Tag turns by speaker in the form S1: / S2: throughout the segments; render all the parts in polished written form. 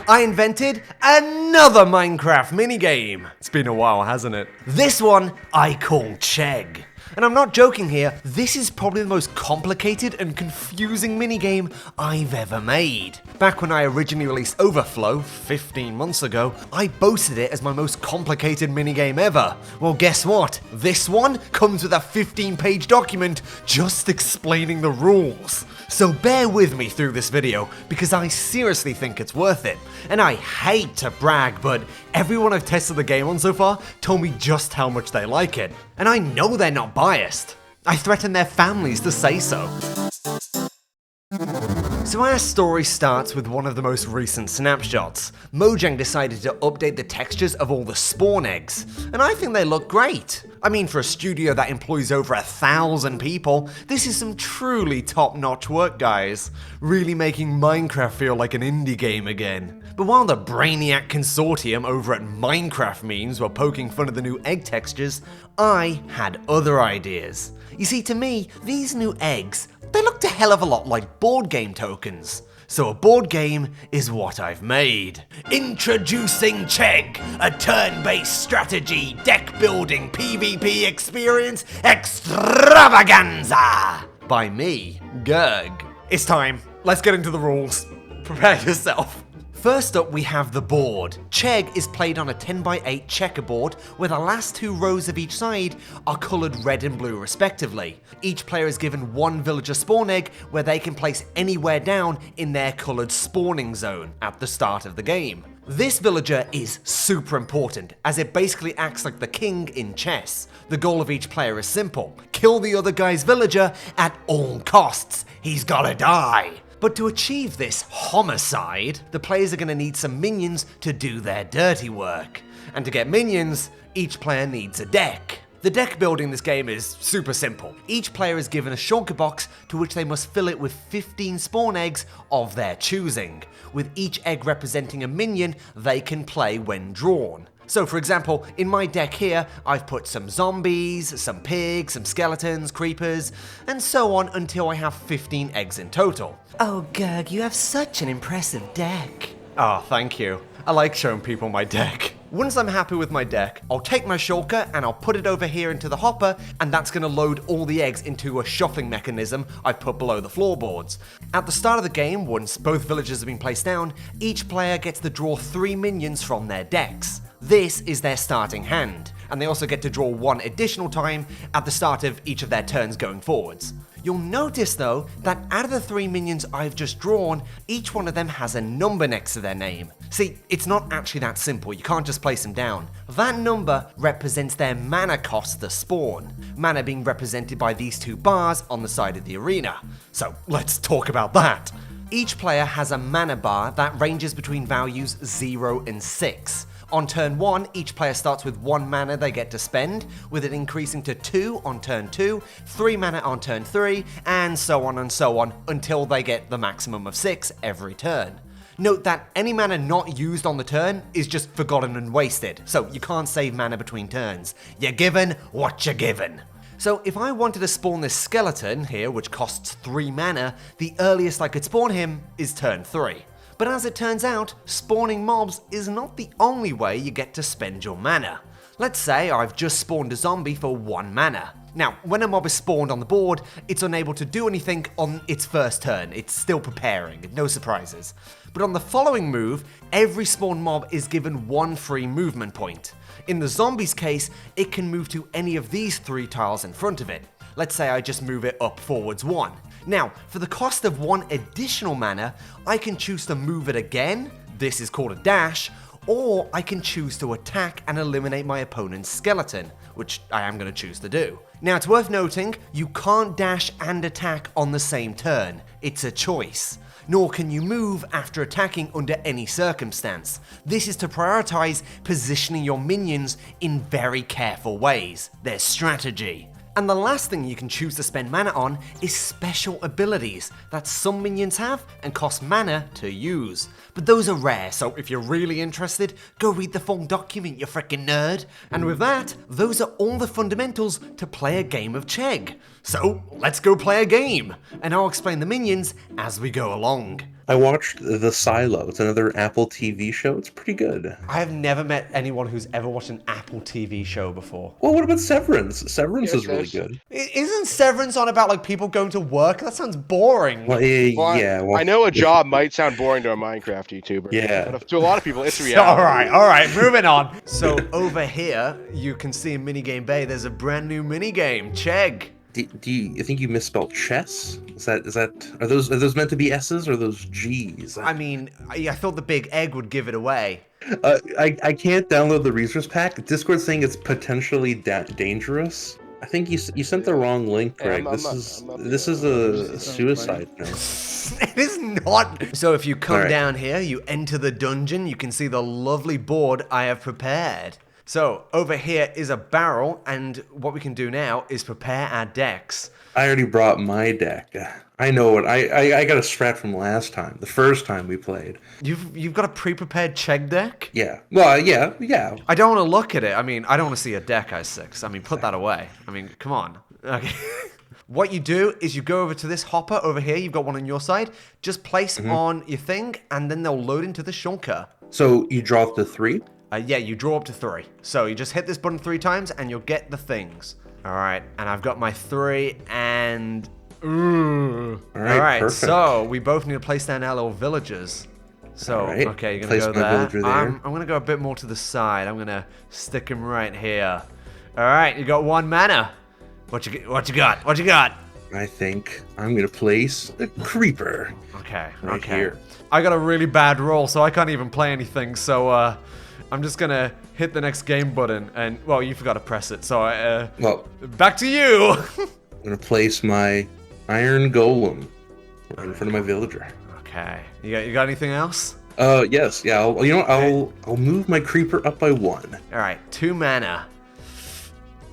S1: I invented another Minecraft minigame. It's been a while, hasn't it? This one I call Chegg. And I'm not joking here, this is probably the most complicated and confusing minigame I've ever made. Back when I originally released Overflow, 15 months ago, I boasted it as my most complicated minigame ever. Well, guess what? This one comes with a 15-page document just explaining the rules. So bear with me through this video, because I seriously think it's worth it. And I hate to brag, but everyone I've tested the game on so far told me just how much they like it. And I know they're not biased. I threaten their families to say so. So our story starts with one of the most recent snapshots. Mojang decided to update the textures of all the spawn eggs, and I think they look great. I mean, for a studio that employs over 1,000 people, this is some truly top-notch work, guys. Really making Minecraft feel like an indie game again. But while the Brainiac Consortium over at Minecraft Memes were poking fun at the new egg textures, I had other ideas. You see, to me, these new eggs, they looked a hell of a lot like board game tokens. So a board game is what I've made. Introducing Chegg, a turn-based strategy deck building PvP experience extravaganza! By me, Gerg. It's time. Let's get into the rules. Prepare yourself. First up, we have the board. Chegg is played on a 10x8 checkerboard where the last two rows of each side are coloured red and blue respectively. Each player is given one villager spawn egg where they can place anywhere down in their coloured spawning zone at the start of the game. This villager is super important, as it basically acts like the king in chess. The goal of each player is simple: kill the other guy's villager at all costs. He's gotta die. But to achieve this homicide, the players are going to need some minions to do their dirty work. And to get minions, each player needs a deck. The deck building in this game is super simple. Each player is given a shulker box to which they must fill it with 15 spawn eggs of their choosing, with each egg representing a minion they can play when drawn. So for example, in my deck here, I've put some zombies, some pigs, some skeletons, creepers, and so on until I have 15 eggs in total. Oh Gerg, you have such an impressive deck. Oh, thank you. I like showing people my deck. Once I'm happy with my deck, I'll take my shulker and I'll put it over here into the hopper, and that's going to load all the eggs into a shuffling mechanism I've put below the floorboards. At the start of the game, once both villagers have been placed down, each player gets to draw 3 minions from their decks. This is their starting hand, and they also get to draw 1 additional time at the start of each of their turns going forwards. You'll notice though that out of the 3 minions I've just drawn, each one of them has a number next to their name. See, it's not actually that simple, you can't just place them down. That number represents their mana cost to spawn, mana being represented by these 2 bars on the side of the arena. So let's talk about that. Each player has a mana bar that ranges between values 0 and 6. On turn 1, each player starts with 1 mana they get to spend, with it increasing to 2 on turn 2, 3 mana on turn 3, and so on until they get the maximum of 6 every turn. Note that any mana not used on the turn is just forgotten and wasted, so you can't save mana between turns. You're given what you're given. So if I wanted to spawn this skeleton here, which costs 3 mana, the earliest I could spawn him is turn 3. But as it turns out, spawning mobs is not the only way you get to spend your mana. Let's say I've just spawned a zombie for 1 mana. Now, when a mob is spawned on the board, it's unable to do anything on its first turn. It's still preparing, no surprises. But on the following move, every spawned mob is given 1 free movement point. In the zombie's case, it can move to any of these 3 tiles in front of it. Let's say I just move it up forwards 1. Now, for the cost of 1 additional mana, I can choose to move it again, this is called a dash, or I can choose to attack and eliminate my opponent's skeleton, which I am going to choose to do. Now, it's worth noting, you can't dash and attack on the same turn, it's a choice. Nor can you move after attacking under any circumstance. This is to prioritize positioning your minions in very careful ways, their strategy. And the last thing you can choose to spend mana on is special abilities that some minions have and cost mana to use. But those are rare, so if you're really interested, go read the full document, you frickin' nerd. And with that, those are all the fundamentals to play a game of Chegg. So let's go play a game, and I'll explain the minions as we go along.
S2: I watched The Silo. It's another Apple TV show. It's pretty good.
S1: I have never met anyone who's ever watched an Apple TV show before.
S2: Well, what about Severance? Severance
S3: Yes,
S2: is really
S3: yes.
S2: good.
S1: Isn't Severance on about like people going to work? That sounds boring.
S2: Well,
S3: Well,
S2: yeah. Well,
S3: I know a job might sound boring to a Minecraft YouTuber.
S2: Yeah.
S3: But to a lot of people, it's reality.
S1: All right, moving on. So over here, you can see in Minigame Bay, there's a brand new minigame, Chegg.
S2: Do you think you misspelled chess? Are those meant to be S's or are those G's?
S1: I mean, I thought the big egg would give it away.
S2: I can't download the resource pack. Discord's saying it's potentially dangerous. I think you sent the wrong link, Greg. This is a suicide note.
S1: It is not. So if you come
S2: All right.
S1: down here, you enter the dungeon, you can see the lovely board I have prepared. So over here is a barrel, and what we can do now is prepare our decks.
S2: I already brought my deck. I know what I got a strat from last time, the first time we played.
S1: You've got a pre-prepared Chegg deck?
S2: Yeah. Well, yeah.
S1: I don't want to look at it. I mean, I don't want to see a deck, I6. I mean, put that away. I mean, come on. Okay. What you do is you go over to this hopper over here. You've got one on your side. Just place on your thing, and then they'll load into the shulker.
S2: So you draw up to 3?
S1: Yeah, you draw up to 3. So you just hit this button 3 times, and you'll get the things. All right, and I've got my 3, and... Ooh. All right,
S2: perfect.
S1: so we both need to place down our little villagers. So,
S2: right,
S1: okay, you're
S2: place
S1: going to go
S2: my
S1: there.
S2: villager there.
S1: I'm going to go a bit more to the side. I'm going to stick him right here. All right, you got 1 mana. What you got? What you got?
S2: I think I'm gonna place a creeper.
S1: Okay,
S2: Right
S1: okay.
S2: here.
S1: I got a really bad roll, so I can't even play anything. So I'm just gonna hit the next game button, and well, you forgot to press it. So
S2: Well,
S1: back to you.
S2: I'm gonna place my iron golem right in front of my villager.
S1: Okay, you got anything else?
S2: Yes, yeah. I'll move my creeper up by 1.
S1: All right, 2 mana.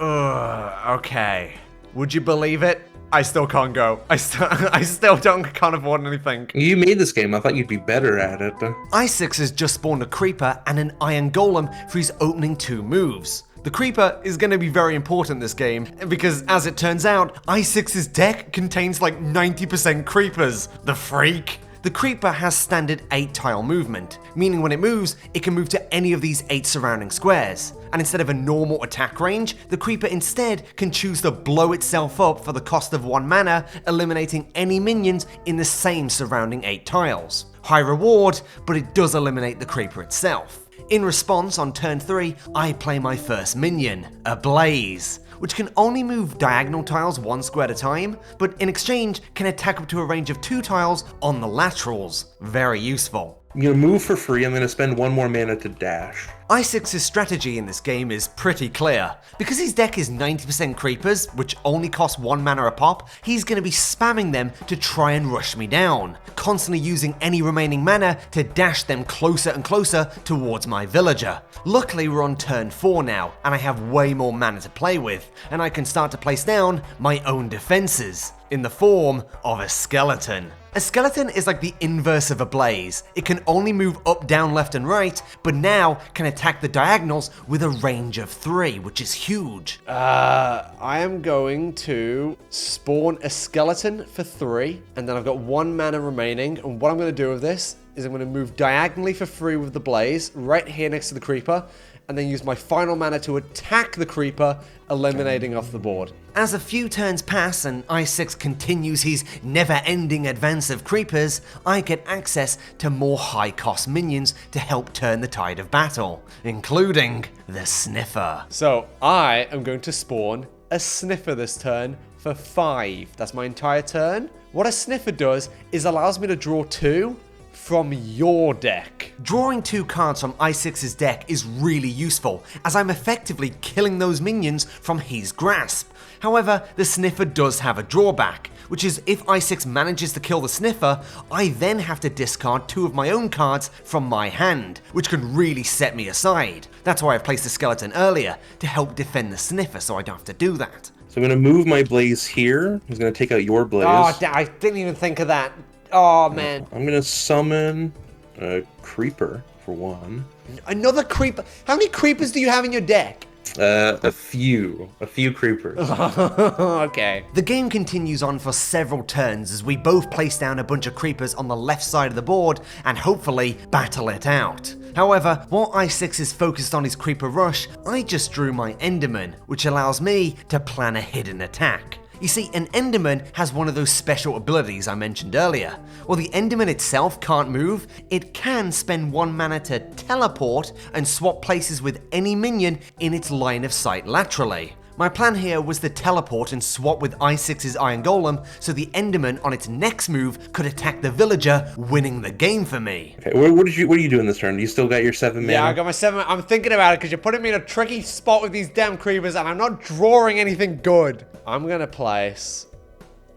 S1: Okay. Would you believe it? I still can't go. I still can't afford anything.
S2: You made this game. I thought you'd be better at it.
S1: I6 has just spawned a creeper and an iron golem for his opening 2 moves. The creeper is going to be very important this game because, as it turns out, I6's deck contains like 90% creepers. The freak. The creeper has standard 8-tile movement, meaning when it moves, it can move to any of these 8 surrounding squares. And instead of a normal attack range, the creeper instead can choose to blow itself up for the cost of 1 mana, eliminating any minions in the same surrounding 8 tiles. High reward, but it does eliminate the creeper itself. In response, on turn 3, I play my first minion, a Blaze, which can only move diagonal tiles 1 square at a time, but in exchange can attack up to a range of 2 tiles on the laterals. Very useful.
S2: I'm gonna move for free. I'm gonna spend 1 more mana to dash.
S1: I6's strategy in this game is pretty clear. Because his deck is 90% creepers, which only cost 1 mana a pop, he's going to be spamming them to try and rush me down, constantly using any remaining mana to dash them closer and closer towards my villager. Luckily we're on turn 4 now, and I have way more mana to play with, and I can start to place down my own defenses, in the form of a skeleton. A skeleton is like the inverse of a blaze. It can only move up, down, left, and right, but now can attack the diagonals with a range of 3, which is huge. I am going to spawn a skeleton for 3, and then I've got 1 mana remaining, and what I'm going to do with this is I'm going to move diagonally for 3 with the blaze, right here next to the creeper, and then use my final mana to attack the creeper, eliminating off the board. As a few turns pass and I6 continues his never-ending advance of creepers, I get access to more high-cost minions to help turn the tide of battle, including the Sniffer. So I am going to spawn a Sniffer this turn for 5. That's my entire turn. What a Sniffer does is allows me to draw 2 from your deck. Drawing 2 cards from I6's deck is really useful, as I'm effectively killing those minions from his grasp. However, the Sniffer does have a drawback, which is if I6 manages to kill the Sniffer, I then have to discard 2 of my own cards from my hand, which can really set me aside. That's why I placed the skeleton earlier, to help defend the Sniffer so I don't have to do that.
S2: So I'm gonna move my blaze here. He's gonna take out your blaze.
S1: Oh, I didn't even think of that. Oh, man.
S2: I'm gonna summon a creeper for 1.
S1: Another creeper? How many creepers do you have in your deck?
S2: A few creepers.
S1: Okay. The game continues on for several turns as we both place down a bunch of creepers on the left side of the board and hopefully battle it out. However, while I6 is focused on his creeper rush, I just drew my Enderman, which allows me to plan a hidden attack. You see, an Enderman has one of those special abilities I mentioned earlier. While the Enderman itself can't move, it can spend 1 mana to teleport and swap places with any minion in its line of sight laterally. My plan here was to teleport and swap with I6's Iron Golem so the Enderman on its next move could attack the villager, winning the game for me.
S2: Okay, what are you doing this turn? You still got your 7 mana?
S4: Yeah, I got my 7. I'm thinking about it because you're putting me in a tricky spot with these damn creepers and I'm not drawing anything good. I'm gonna place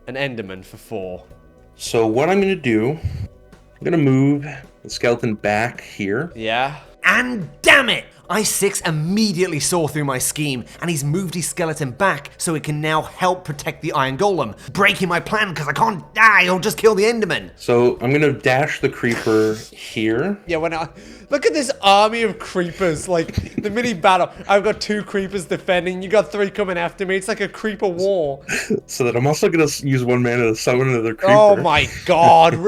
S4: an Enderman for 4.
S2: So what I'm gonna do, I'm gonna move the skeleton back here.
S4: Yeah.
S1: And damn it! I6 immediately saw through my scheme, and he's moved his skeleton back so it can now help protect the Iron Golem, breaking my plan because I can't die, he'll just kill the Enderman.
S2: So I'm gonna dash the creeper here.
S4: Yeah, look at this army of creepers, like the mini battle. I've got 2 creepers defending, you got 3 coming after me. It's like a creeper war.
S2: So that I'm also gonna use 1 mana to summon another creeper.
S4: Oh my god,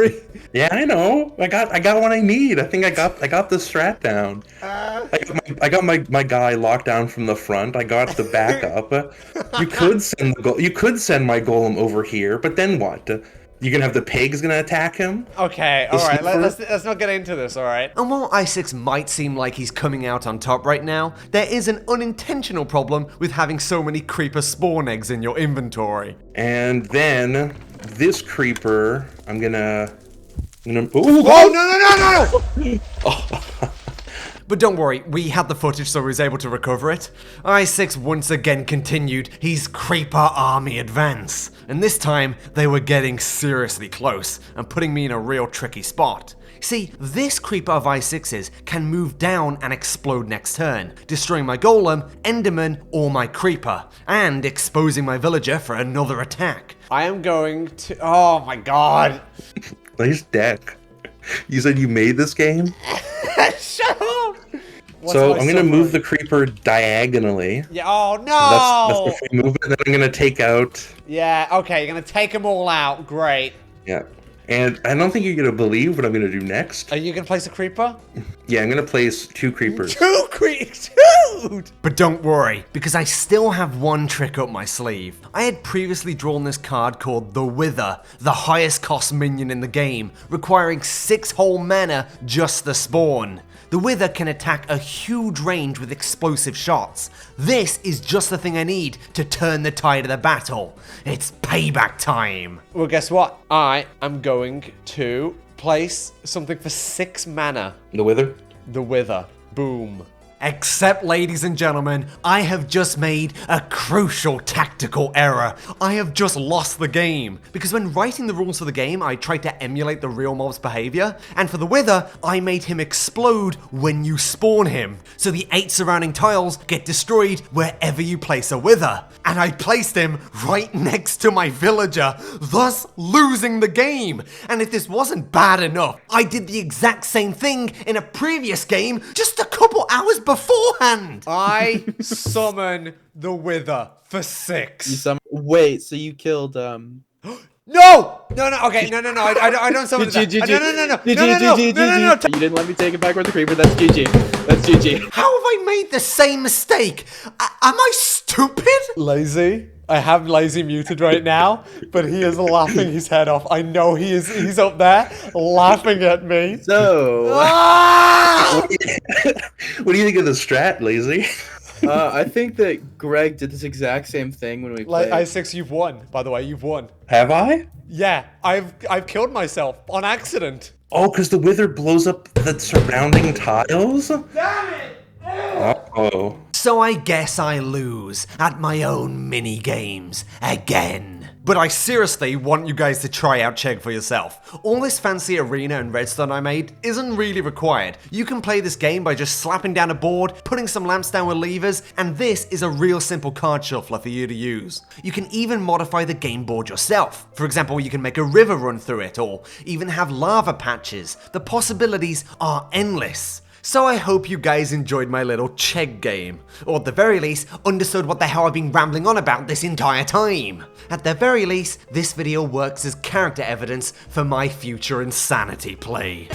S2: Yeah, I know. I got what I need. I think I got the strat down. I got my guy locked down from the front. I got the backup. You could send my golem over here, but then what? You're gonna have the pigs gonna attack him?
S4: Okay, alright, let's not get into this, alright?
S1: And while I6 might seem like he's coming out on top right now, there is an unintentional problem with having so many creeper spawn eggs in your inventory.
S2: And then this creeper, I'm gonna. Ooh,
S4: Oh, no!
S1: But don't worry, we had the footage so he was able to recover it. I6 once again continued his creeper army advance, and this time they were getting seriously close and putting me in a real tricky spot. See, this creeper of I6's can move down and explode next turn, destroying my golem, enderman, or my creeper, and exposing my villager for another attack.
S4: I am going to... Oh my god.
S2: Nice deck. You said you made this game?
S4: Shut up!
S2: So I'm gonna move the creeper diagonally.
S4: Yeah, oh no!
S2: That's the free movement that I'm gonna take out.
S4: Yeah, okay, you're gonna take them all out. Great.
S2: Yeah. And I don't think you're gonna believe what I'm gonna do next.
S4: Are you gonna place a creeper?
S2: Yeah, I'm gonna place 2 creepers.
S4: 2 creepers? Dude!
S1: But don't worry, because I still have one trick up my sleeve. I had previously drawn this card called the Wither, the highest cost minion in the game, requiring 6 whole mana just to spawn. The Wither can attack a huge range with explosive shots. This is just the thing I need to turn the tide of the battle. It's payback time.
S4: Well, guess what? I am going to place something for 6 mana.
S2: The Wither?
S4: The Wither. Boom.
S1: Except, ladies and gentlemen, I have just made a crucial tactical error. I have just lost the game. Because when writing the rules for the game, I tried to emulate the real mob's behavior, and for the Wither, I made him explode when you spawn him. So the 8 surrounding tiles get destroyed wherever you place a Wither. And I placed him right next to my villager, thus losing the game. And if this wasn't bad enough, I did the exact same thing in a previous game just a couple hours beforehand.
S4: I summon the Wither for 6.
S5: Wait, so you killed
S4: No! Okay, no, I don't summon that. No.
S5: You didn't let me take it back with the creeper. That's GG. That's GG.
S1: How have I made the same mistake? Am I stupid?
S4: Lazy. I have Lazy muted right now, but he is laughing his head off. I know he's up there laughing at me.
S5: So,
S1: Ah!
S2: What do you think of the strat, Lazy?
S5: I think that Greg did this exact same thing when we played.
S4: I6, you've won. By the way, you've won.
S2: Have I?
S4: Yeah, I've killed myself on accident.
S2: Oh, because the Wither blows up the surrounding tiles?
S4: Damn it!
S2: Uh-oh.
S1: So I guess I lose at my own mini games again. But I seriously want you guys to try out Chegg for yourself. All this fancy arena and redstone I made isn't really required. You can play this game by just slapping down a board, putting some lamps down with levers, and this is a real simple card shuffler for you to use. You can even modify the game board yourself. For example, you can make a river run through it, or even have lava patches. The possibilities are endless. So I hope you guys enjoyed my little Chegg game, or at the very least, understood what the hell I've been rambling on about this entire time. At the very least, this video works as character evidence for my future insanity play.